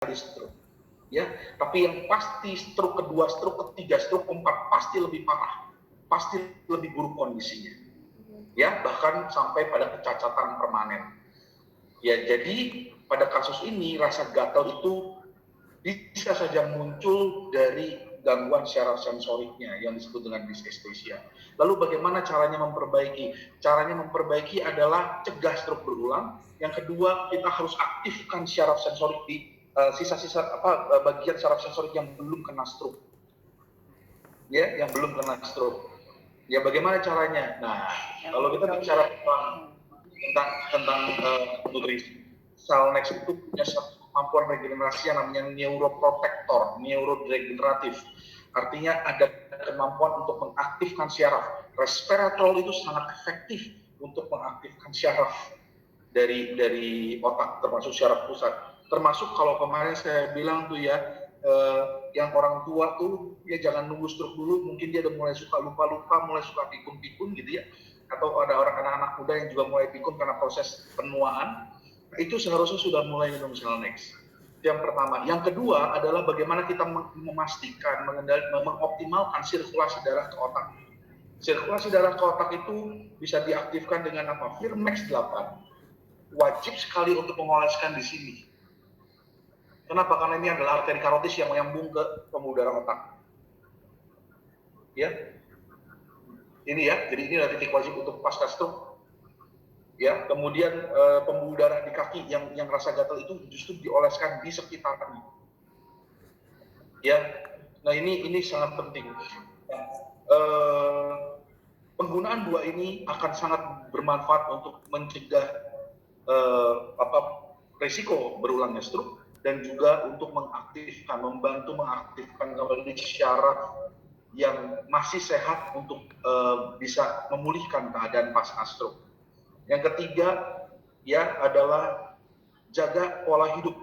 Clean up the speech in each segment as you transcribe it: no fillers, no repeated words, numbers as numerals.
kali stroke. Ya, tapi yang pasti stroke kedua, stroke ketiga, stroke keempat pasti lebih parah, pasti lebih buruk kondisinya. Ya, bahkan sampai pada kecacatan permanen. Ya, jadi pada kasus ini rasa gatal itu bisa saja muncul dari gangguan syaraf sensoriknya yang disebut dengan dysesthesia. Lalu bagaimana caranya memperbaiki? Caranya memperbaiki adalah cegah stroke berulang. Yang kedua, kita harus aktifkan syaraf sensorik di sisa-sisa bagian syaraf sensorik yang belum kena stroke. Ya, yang belum kena stroke. Ya, bagaimana caranya? Nah, kalau kita bicara tentang nutrisi, Salnex itu punya satu kemampuan regenerasi yang namanya neuroprotector, neurodegeneratif. Artinya ada kemampuan untuk mengaktifkan syaraf. Resveratrol itu sangat efektif untuk mengaktifkan syaraf dari otak, termasuk syaraf pusat. Termasuk kalau kemarin saya bilang tuh ya, yang orang tua tuh ya jangan nunggu stroke dulu, mungkin dia udah mulai suka lupa-lupa, mulai suka pikun-pikun gitu ya, atau ada orang anak-anak muda yang juga mulai pikun karena proses penuaan. Itu seharusnya sudah mulai minum Salnex. Yang pertama. Yang kedua adalah bagaimana kita memastikan, mengoptimalkan sirkulasi darah ke otak. Sirkulasi darah ke otak itu bisa diaktifkan dengan apa? Firmex 8. Wajib sekali untuk mengoleskan di sini. Kenapa? Karena ini adalah arteri karotis yang menyambung ke pembuluh darah otak. Ya. Ini ya, jadi ini adalah titik wajib untuk pasca stroke. Ya, kemudian pembuluh darah di kaki yang rasa gatal itu justru dioleskan di sekitarnya. Ya, nah ini sangat penting. Penggunaan dua ini akan sangat bermanfaat untuk mencegah risiko berulangnya stroke dan juga untuk membantu mengaktifkan kembali syaraf yang masih sehat untuk bisa memulihkan keadaan pasca stroke. Yang ketiga ya adalah jaga pola hidup.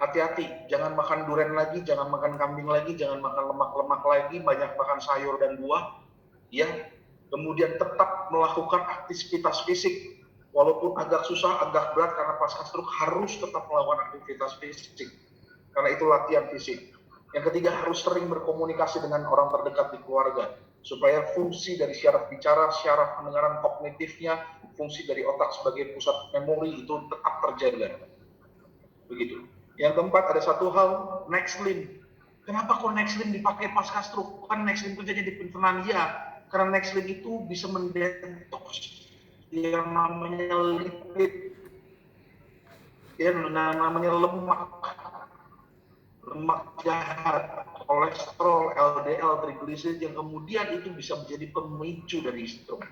Hati-hati, jangan makan durian lagi, jangan makan kambing lagi, jangan makan lemak-lemak lagi, banyak makan sayur dan buah. Ya, kemudian tetap melakukan aktivitas fisik, walaupun agak susah, agak berat karena pasca stroke harus tetap melakukan aktivitas fisik, karena itu latihan fisik. Yang ketiga, harus sering berkomunikasi dengan orang terdekat di keluarga, supaya fungsi dari syaraf bicara, syaraf pendengaran kognitifnya, fungsi dari otak sebagai pusat memori itu tetap terjaga. Begitu. Yang keempat, ada satu hal, Nexlin. Kenapa kok Nexlin dipakai pasca stroke? Kan Nexlin itu jadi pencernaan, ya. Karena Nexlin itu bisa mendetoks yang namanya lipid, yang namanya lemak jahat, kolesterol, LDL, trigliserid yang kemudian itu bisa menjadi pemicu dari stroke.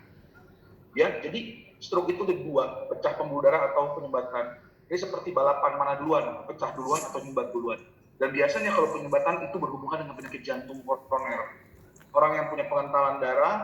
Ya, jadi stroke itu ada dua, pecah pembuluh darah atau penyumbatan. Ini seperti balapan mana duluan, pecah duluan atau nyumbat duluan. Dan biasanya kalau penyumbatan itu berhubungan dengan penyakit jantung koroner. Orang yang punya pengentalan darah